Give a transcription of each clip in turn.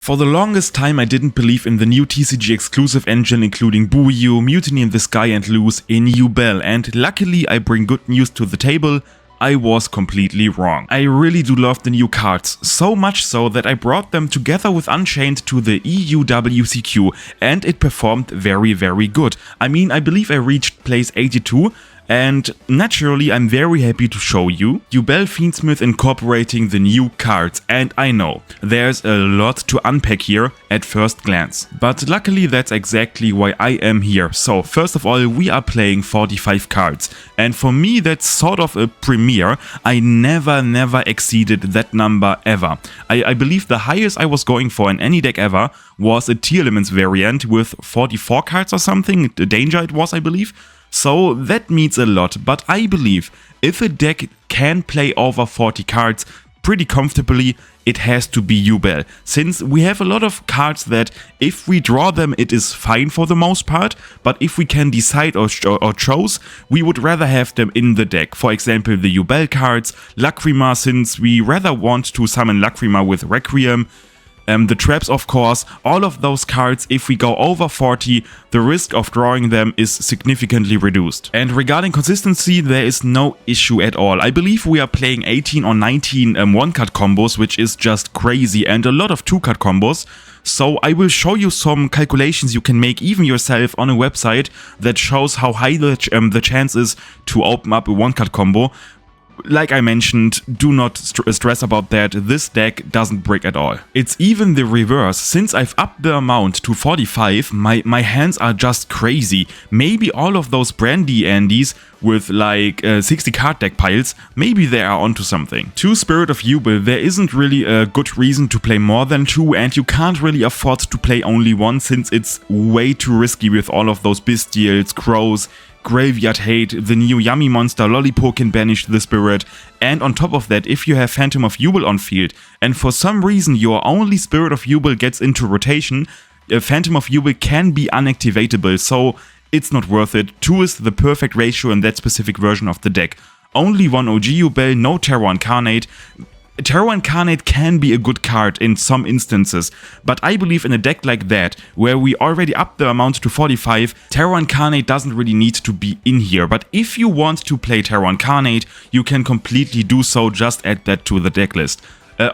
For the longest time I didn't believe in the new TCG exclusive engine including Booyoo, Mutiny in the Sky and Loose in Yubel, and luckily I bring good news to the table. I was completely wrong. I really do love the new cards, so much so that I brought them together with Unchained to the EUWCQ and it performed very good. I mean, I believe I reached place 82. And naturally I'm very happy to show you Yubel Fiendsmith incorporating the new cards, and I know there's a lot to unpack here at first glance. But luckily that's exactly why I am here. So first of all, we are playing 45 cards, and for me that's sort of a premiere. I never exceeded that number ever. I believe the highest I was going for in any deck ever was a Tier Elements variant with 44 cards or something, the Danger it was I believe. So that means a lot, but I believe if a deck can play over 40 cards pretty comfortably, it has to be Yubel, since we have a lot of cards that if we draw them it is fine for the most part, but if we can decide or choose, we would rather have them in the deck. For example, the Yubel cards, Lacrima, since we rather want to summon Lacrima with Requiem, the traps of course, all of those cards, if we go over 40, the risk of drawing them is significantly reduced. And regarding consistency, there is no issue at all. I believe we are playing 18 or 19 one-card combos, which is just crazy, and a lot of two-card combos. So I will show you some calculations you can make even yourself on a website that shows how high the chance is to open up a one-card combo. Like I mentioned, do not stress about that, this deck doesn't break at all. It's even the reverse, since I've upped the amount to 45, my hands are just crazy. Maybe all of those Brandy Andies with like 60 card deck piles, maybe they are onto something. To Spirit of Yubel, there isn't really a good reason to play more than 2, and you can't really afford to play only 1 since it's way too risky with all of those Bestials, Crows, Graveyard Hate, the new Yummy Monster Lollipop can banish the spirit, and on top of that, if you have Phantom of Yubel on field and for some reason your only Spirit of Yubel gets into rotation, Phantom of Yubel can be unactivatable, so it's not worth it. 2 is the perfect ratio in that specific version of the deck. Only 1 OG Yubel, no Terror Incarnate. Terror Incarnate can be a good card in some instances, but I believe in a deck like that, where we already upped the amount to 45, Terror Incarnate doesn't really need to be in here. But if you want to play Terror Incarnate, you can completely do so, just add that to the deck list.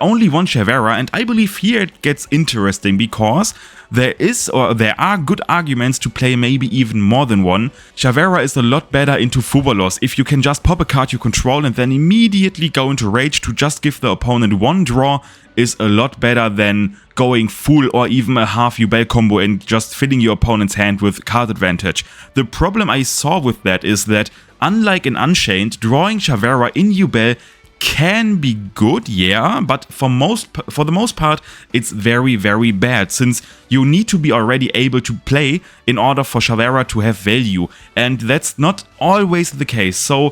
Only 1 Shavera, and I believe here it gets interesting because there are good arguments to play maybe even more than 1. Shavera is a lot better into Fubolos. If you can just pop a card you control and then immediately go into rage to just give the opponent 1 draw is a lot better than going full or even a half Yubel combo and just filling your opponent's hand with card advantage. The problem I saw with that is that unlike in Unchained, drawing Shavera in Yubel can be good, yeah, but for the most part it's very bad, since you need to be already able to play in order for Shavera to have value, and that's not always the case. So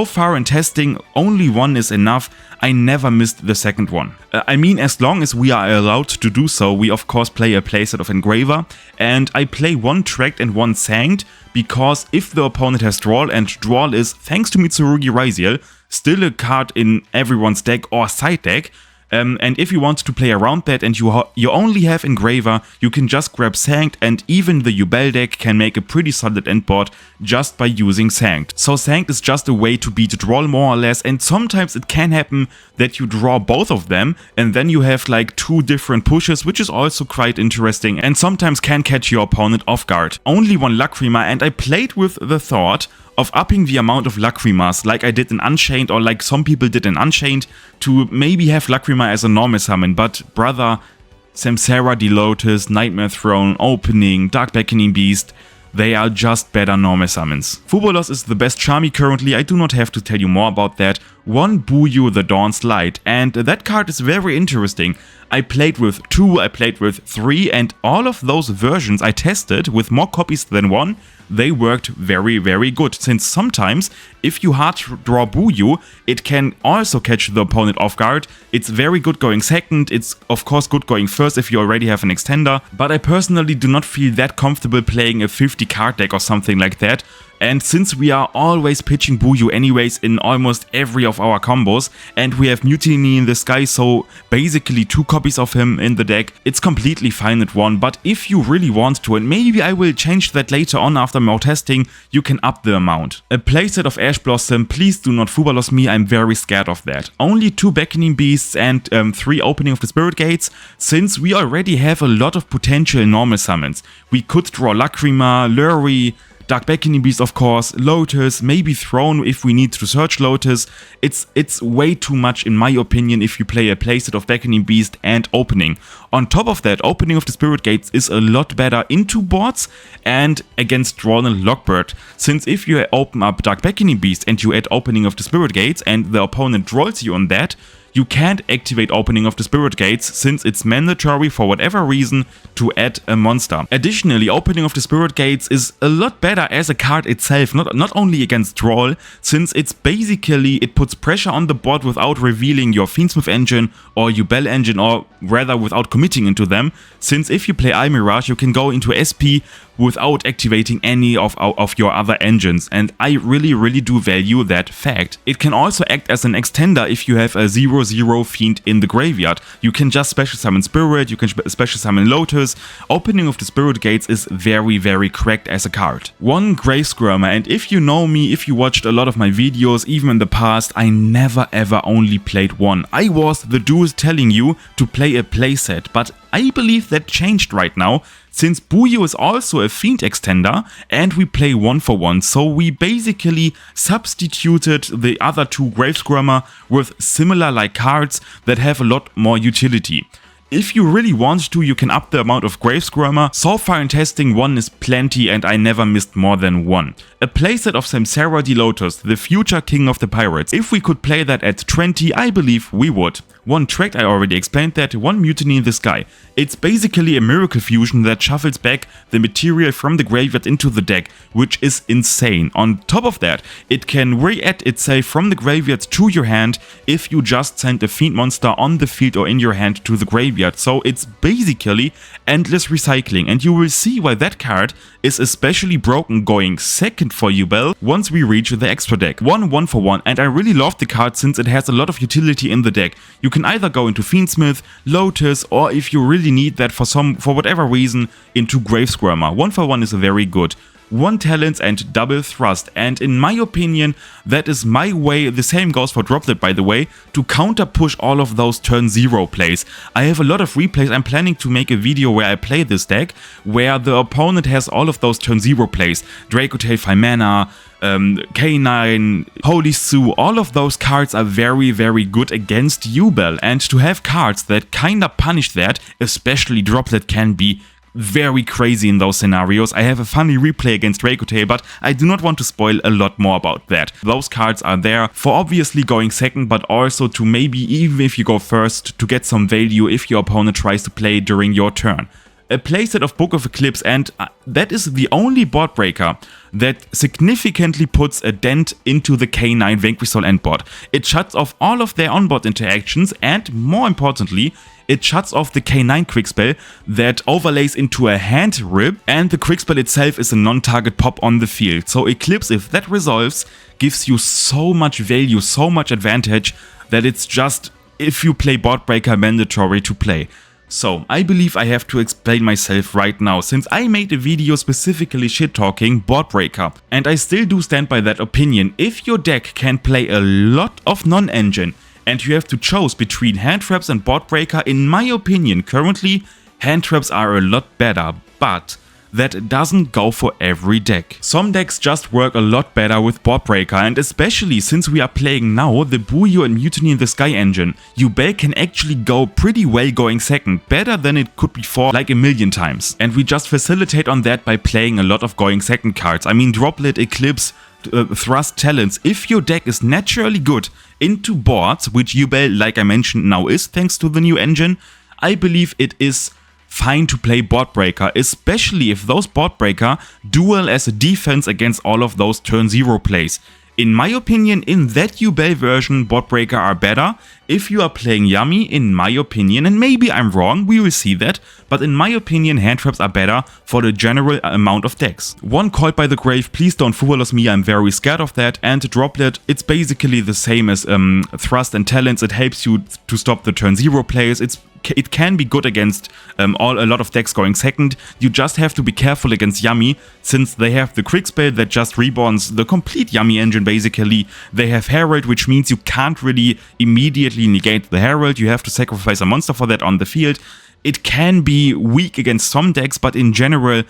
far in testing, only 1 is enough. I never missed the second one. I mean, as long as we are allowed to do so, we of course play a playset of Engraver, and I play 1 Tracked and 1 Sanked, because if the opponent has Drawl, and Drawl is, thanks to Mitsurugi Raziel, still a card in everyone's deck or side deck, and if you want to play around that and you only have Engraver, you can just grab Sanked, and even the Yubel deck can make a pretty solid endboard just by using Sanked. So Sanked is just a way to beat Drawl more or less, and sometimes it can happen that you draw both of them and then you have like 2 different pushes, which is also quite interesting and sometimes can catch your opponent off guard. Only 1 Lacrima, and I played with the thought of upping the amount of Lacrimas like I did in Unchained, or like some people did in Unchained, to maybe have Lacrima as a normal summon, but brother, Samsara the Lotus, Nightmare Throne, Opening, Dark Beckoning Beast, they are just better normal summons. Fubolos is the best Charmy currently, I do not have to tell you more about that. 1 Booyoo the Dawn's Light, and that card is very interesting. I played with 2, I played with 3, and all of those versions I tested with more copies than 1, they worked very good, since sometimes if you hard draw Booyoo, it can also catch the opponent off guard. It's very good going second, it's of course good going first if you already have an extender, but I personally do not feel that comfortable playing a 50 card deck or something like that. And since we are always pitching Buyu anyways in almost every of our combos, and we have Mutiny in the Sky, so basically 2 copies of him in the deck, it's completely fine at 1. But if you really want to, and maybe I will change that later on after more testing, you can up the amount. A playset of Ash Blossom, please do not Fubalos me, I'm very scared of that. Only 2 Beckoning Beasts and 3 Opening of the Spirit Gates, since we already have a lot of potential in normal summons. We could draw Lacrima, Lurie, Dark Beckoning Beast of course, Lotus, maybe Throne if we need to search Lotus. It's way too much in my opinion if you play a playset of Beckoning Beast and Opening. On top of that, Opening of the Spirit Gates is a lot better into boards and against Drawn and Lockbird, since if you open up Dark Beckoning Beast and you add Opening of the Spirit Gates and the opponent draws you on that, you can't activate Opening of the Spirit Gates since it's mandatory for whatever reason to add a monster. Additionally, Opening of the Spirit Gates is a lot better as a card itself, not only against Drawl, since it's basically, it puts pressure on the board without revealing your Fiendsmith engine or Yubel engine, or rather without committing into them, since if you play Eye Mirage you can go into SP without activating any of your other engines, and I really do value that fact. It can also act as an extender if you have a 0/0 Fiend in the graveyard. You can just special summon Spirit, you can special summon Lotus. Opening of the Spirit Gates is very cracked as a card. 1 Grave Skirmer, and if you know me, if you watched a lot of my videos, even in the past, I never ever only played 1. I was the dude telling you to play a playset, but I believe that changed right now, since Buyu is also a Fiend extender and we play 1 for 1, so we basically substituted the other 2 Grave Skirmer with similar like cards that have a lot more utility. If you really want to, you can up the amount of Grave Skirmer. So far in testing 1 is plenty and I never missed more than 1. A playset of Samsara the Lotus, the future king of the pirates. If we could play that at 20, I believe we would. 1 Tract, I already explained that, 1 Mutiny in the Sky. It's basically a miracle fusion that shuffles back the material from the graveyard into the deck, which is insane. On top of that, it can re-add itself from the graveyard to your hand if you just send a Fiend monster on the field or in your hand to the graveyard. So it's basically endless recycling, and you will see why that card is especially broken going second for Yubel once we reach the Extradeck. 1 for 1, and I really love the card since it has a lot of utility in the deck. You can either go into Fiendsmith, Lotus, or if you really need that for whatever reason, into Grave Skirmer. 1 for 1 is very good. 1 talents and double thrust, and in my opinion that is my way, the same goes for Droplet by the way, to counter push all of those turn 0 plays. I have a lot of replays. I'm planning to make a video where I play this deck, where the opponent has all of those turn 0 plays. Dracotail, Fimana, K9, Holy Sue, all of those cards are very good against Yubel, and to have cards that kinda punish that, especially Droplet, can be very crazy in those scenarios. I have a funny replay against Dracotail, but I do not want to spoil a lot more about that. Those cards are there for obviously going second, but also to maybe even if you go first, to get some value if your opponent tries to play during your turn. A playset of Book of Eclipse, and that is the only board breaker that significantly puts a dent into the K9 Vanquish Soul endboard. It shuts off all of their onboard interactions, and more importantly, it shuts off the K9 quickspell that overlays into a hand rip, and the quickspell itself is a non-target pop on the field. So Eclipse, if that resolves, gives you so much value, so much advantage, that it's just, if you play board breaker, mandatory to play. So, I believe I have to explain myself right now, since I made a video specifically shit-talking board breaker, and I still do stand by that opinion. If your deck can play a lot of non-engine, and you have to choose between hand traps and board breaker, in my opinion, currently, hand traps are a lot better, but that doesn't go for every deck. Some decks just work a lot better with board breaker, and especially since we are playing now the Buyu and Mutiny in the Sky engine, Yubel can actually go pretty well going second, better than it could before like a million times. And we just facilitate on that by playing a lot of going second cards. I mean, Droplet, Eclipse, Thrust, Talents. If your deck is naturally good into boards, which Yubel, like I mentioned, now is thanks to the new engine, I believe it is fine to play board breaker, especially if those board breaker duel as a defense against all of those turn 0 plays. In my opinion, in that Yubel version, Bot Breaker are better. If you are playing Yummy, in my opinion, and maybe I'm wrong, we will see that, but in my opinion, hand traps are better for the general amount of decks. One Called by the Grave, please don't fool us me, I'm very scared of that, and Droplet, it's basically the same as Thrust and Talents. It helps you to stop the turn 0 plays. It can be good against a lot of decks going second. You just have to be careful against Yummy, since they have the quick spell that just reborns the complete Yummy engine basically. They have Herald, which means you can't really immediately negate the Herald. You have to sacrifice a monster for that on the field. It can be weak against some decks, but in general,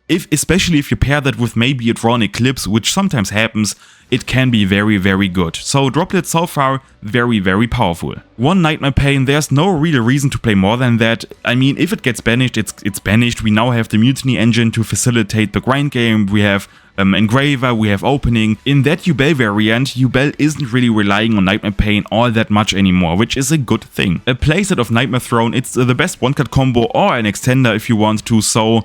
especially if you pair that with maybe a drawn Eclipse, which sometimes happens, it can be very, very good. So Droplet so far, very, very powerful. One Nightmare Pain, there's no real reason to play more than that. I mean, if it gets banished, it's banished. We now have the Mutiny engine to facilitate the grind game. We have Engraver, we have Opening. In that Yubel variant, Yubel isn't really relying on Nightmare Pain all that much anymore, which is a good thing. A playset of Nightmare Throne, it's the best one-cut combo or an extender if you want to, so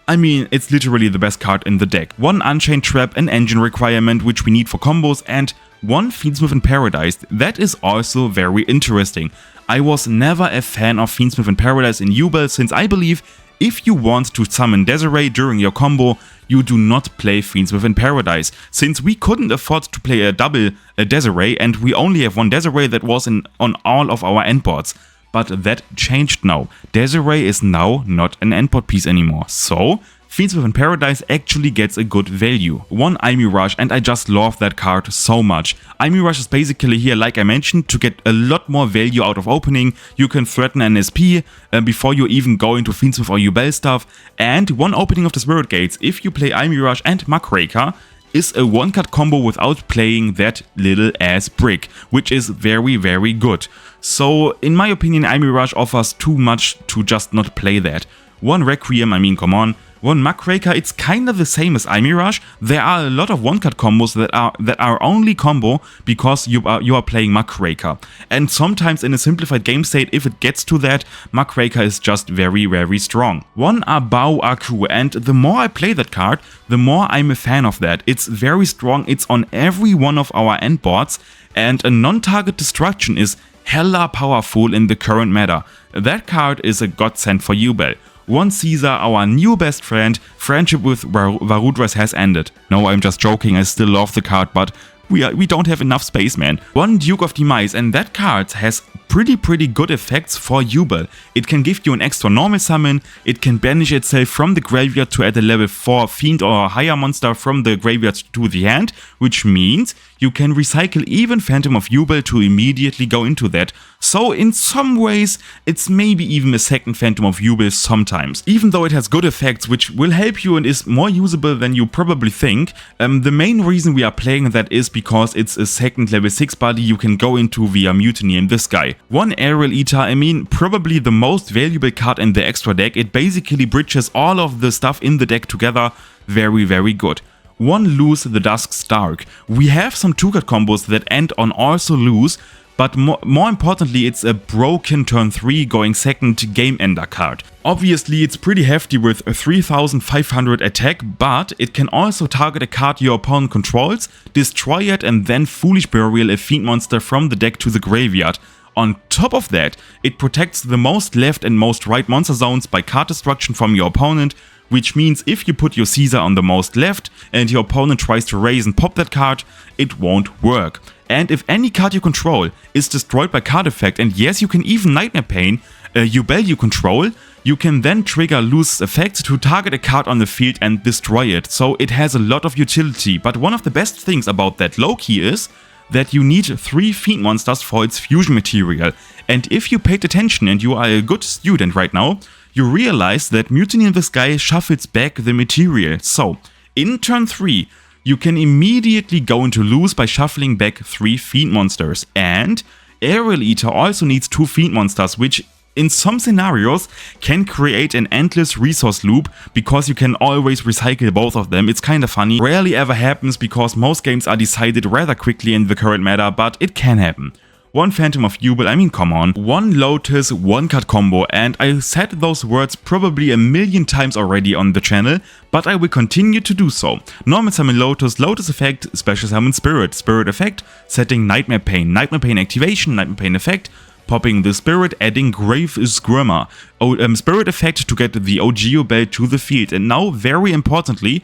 I mean, it's literally the best card in the deck. One Unchained Trap, an engine requirement which we need for combos, and one Fiendsmith in Paradise. That is also very interesting. I was never a fan of Fiendsmith in Paradise in Yubel, since I believe if you want to summon Desiree during your combo, you do not play Fiendsmith in Paradise. Since we couldn't afford to play a double Desiree, and we only have one Desiree that was on all of our endboards. But that changed now. Desiree is now not an endboard piece anymore. So, Fiendsmith in Paradise actually gets a good value. One Imi Rush, and I just love that card so much. Imi Rush is basically here, like I mentioned, to get a lot more value out of Opening. You can threaten an SP before you even go into Fiendsmith or Yubel stuff. And one Opening of the Spirit Gates, if you play Imi Rush and Muckraker, is a one-cut combo without playing that little ass brick, which is very, very good. So, in my opinion, Imi Rush offers too much to just not play that. One Requiem, I mean, come on. One Muckraker, it's kind of the same as Imi Rush. There are a lot of one-cut combos that are only combo because you are playing Muckraker. And sometimes in a simplified game state, if it gets to that, Muckraker is just very, very strong. One Abao Aku, and the more I play that card, the more I'm a fan of that. It's very strong, it's on every one of our endboards, and a non-target destruction is hella powerful in the current meta. That card is a godsend for Yubel. One Caesar, our new best friend, friendship with Varudras has ended. No, I'm just joking, I still love the card, but we don't have enough space, man. One Duke of Demise, and that card has pretty good effects for Yubel. It can give you an extra normal summon, it can banish itself from the graveyard to add a level 4 fiend or higher monster from the graveyard to the hand, which means you can recycle even Phantom of Yubel to immediately go into that. So in some ways, it's maybe even a second Phantom of Yubel sometimes. Even though it has good effects which will help you and is more usable than you probably think, the main reason we are playing that is because it's a second level 6 body you can go into via Mutiny in this guy. One Aerial Eater, I mean, probably the most valuable card in the extra deck. It basically bridges all of the stuff in the deck together. Very, very good. One Lose the Dusk's Dark. We have some 2-card combos that end on also lose, but more importantly, it's a broken turn 3 going second game ender card. Obviously, it's pretty hefty with a 3500 attack, but it can also target a card your opponent controls, destroy it, and then Foolish Burial a fiend monster from the deck to the graveyard. On top of that, it protects the most left and most right monster zones by card destruction from your opponent, which means if you put your Caesar on the most left and your opponent tries to raise and pop that card, it won't work. And if any card you control is destroyed by card effect, and yes, you can even Nightmare Pain Yubel you control, you can then trigger Lose effect to target a card on the field and destroy it. So it has a lot of utility, but one of the best things about that low-key is that you need 3 fiend monsters for its fusion material. And if you paid attention and you are a good student right now, you realize that Mutiny in the Sky shuffles back the material. So, in turn 3, you can immediately go into Lose by shuffling back 3 fiend monsters. And Aerial Eater also needs 2 fiend monsters, which in some scenarios can create an endless resource loop because you can always recycle both of them. It's kinda funny. Rarely ever happens because most games are decided rather quickly in the current meta, but it can happen. 1 Phantom of Yubel, I mean come on, 1 Lotus, 1 card combo, and I said those words probably a million times already on the channel, but I will continue to do so. Normal summon Lotus, Lotus effect, special summon Spirit, Spirit effect, setting Nightmare Pain activation, Nightmare Pain effect, popping the Spirit, adding Grave Skirmer, Spirit effect to get the OG Yubel to the field, and now very importantly,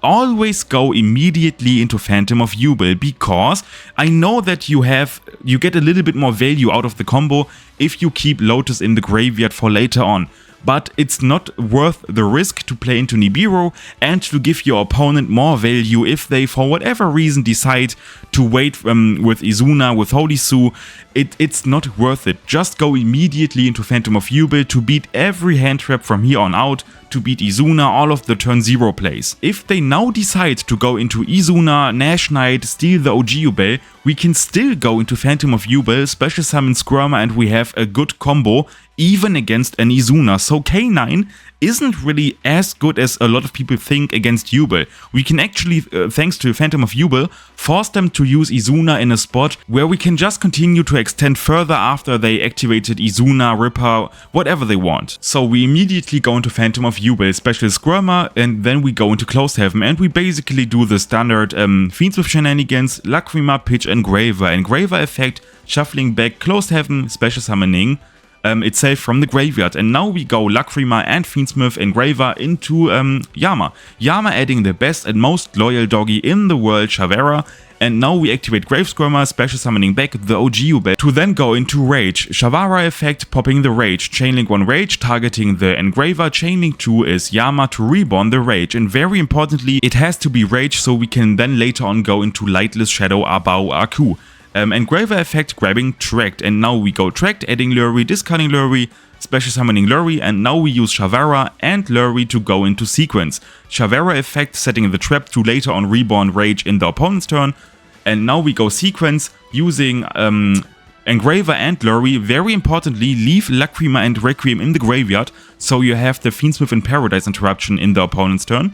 always go immediately into Phantom of Yubel, because I know that you get a little bit more value out of the combo if you keep Lotus in the graveyard for later on. But it's not worth the risk to play into Nibiru and to give your opponent more value if they for whatever reason decide to wait with Izuna, with Holy Su. It's not worth it. Just go immediately into Phantom of Yubel to beat every hand trap from here on out, to beat Izuna, all of the turn 0 plays. If they now decide to go into Izuna, Nash Knight, steal the OG Yubel, we can still go into Phantom of Yubel, special summon Skirmer, and we have a good combo even against an Izuna. So K9 isn't really as good as a lot of people think against Yubel. We can actually, thanks to Phantom of Yubel, force them to use Izuna in a spot where we can just continue to extend further after they activated Izuna, Ripper, whatever they want. So we immediately go into Phantom of Yubel, special Skirmer, and then we go into Closed Heaven, and we basically do the standard Fiends with Shenanigans, Lacrima, Pitch, Engraver. Engraver effect, shuffling back Closed Heaven, special summoning itself from the graveyard, and now we go Lacrima and Fiendsmith Engraver into Yama. Yama adding the best and most loyal doggy in the world, Shavera, and now we activate Grave Skirmer, special summoning back the OG Yubel to then go into Rage. Shavara effect, popping the Rage, Chainlink 1 Rage, targeting the Engraver, Chainlink 2 is Yama to reborn the Rage, and very importantly, it has to be Rage so we can then later on go into Lightless Shadow Abao Aku. Engraver effect, grabbing Tracked, and now we go Tracked, adding Lurie, discarding Lurie, special summoning Lurie, and now we use Shavara and Lurie to go into sequence. Shavara effect, setting the trap to later on reborn Rage in the opponent's turn, and now we go sequence using Engraver and Lurie. Very importantly, leave Lacrima and Requiem in the graveyard, so you have the Fiendsmith in Paradise interruption in the opponent's turn.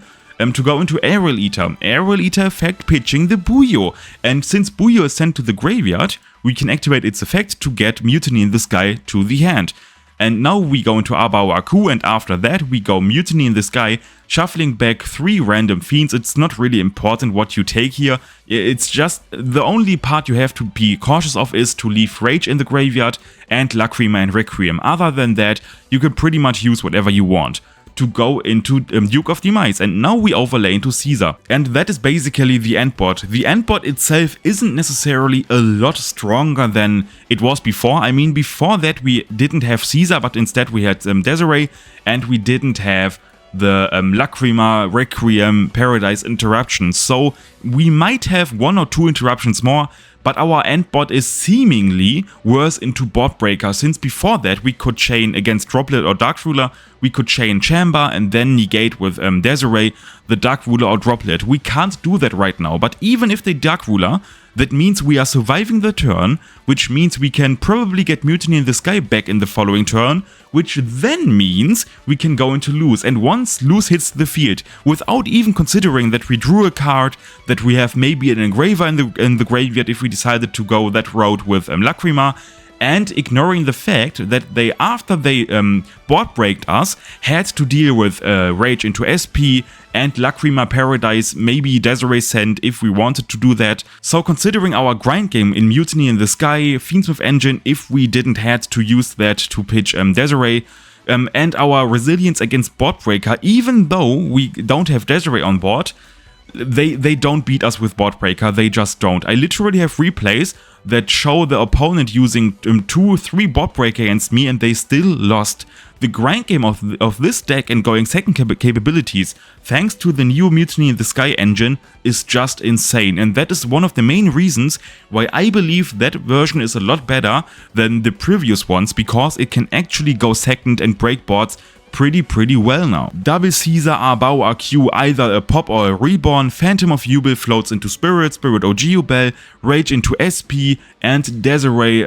To go into Aerial Eater. Aerial Eater effect, pitching the Buyo. And since Buyo is sent to the graveyard, we can activate its effect to get Mutiny in the Sky to the hand. And now we go into Abao Aku, and after that we go Mutiny in the Sky, shuffling back 3 random fiends. It's not really important what you take here, it's just the only part you have to be cautious of is to leave Rage in the graveyard and Lacrima and Requiem. Other than that, you can pretty much use whatever you want to go into Duke of Demise, and now we overlay into Caesar, and that is basically the endboard. The endboard itself isn't necessarily a lot stronger than it was before. I mean, before that we didn't have Caesar, but instead we had Desiree, and we didn't have the Lacrima, Requiem, Paradise interruptions, so we might have 1 or 2 interruptions more, but our endboard is seemingly worse into Board Breaker, since before that we could chain against Droplet or Dark Ruler, we could chain Chamber and then negate with Desiree the Dark Ruler or Droplet. We can't do that right now, but even if they Dark Ruler, that means we are surviving the turn, which means we can probably get Mutiny in the Sky back in the following turn, which then means we can go into Lose, and once Lose hits the field, without even considering that we drew a card, that we have maybe an Engraver in the graveyard if we decided to go that route with Lacrima, and ignoring the fact that they, after they board breaked us, had to deal with Rage into SP and Lacrima, Paradise, maybe Desiree Send if we wanted to do that. So considering our grind game in Mutiny in the Sky, Fiendsmith Engine, if we didn't had to use that to pitch Desiree, and our resilience against Board Breaker, even though we don't have Desiree on board, they don't beat us with Board Breaker, they just don't. I literally have replays that show the opponent using 2-3 Board Breaker against me and they still lost. The grind game of this deck and going second capabilities, thanks to the new Mutiny in the Sky engine, is just insane, and that is one of the main reasons why I believe that version is a lot better than the previous ones, because it can actually go second and break boards pretty well now. Double Caesar, Abao, RQ, either a pop or a reborn, Phantom of Yubel floats into Spirit, Spirit OG Yubel, Rage into SP, and Desiree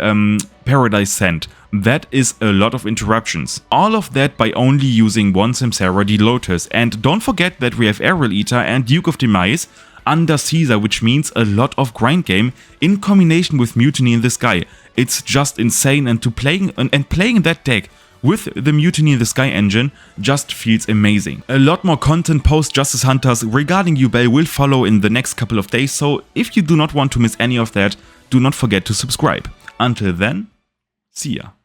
Paradise Send. That is a lot of interruptions. All of that by only using 1 Samsara the Lotus. And don't forget that we have Aerial Eater and Duke of Demise under Caesar, which means a lot of grind game in combination with Mutiny in the Sky. It's just insane, and playing that deck with the Mutiny in the Sky engine just feels amazing. A lot more content post-Justice Hunters regarding Yubel will follow in the next couple of days, so if you do not want to miss any of that, do not forget to subscribe. Until then, see ya.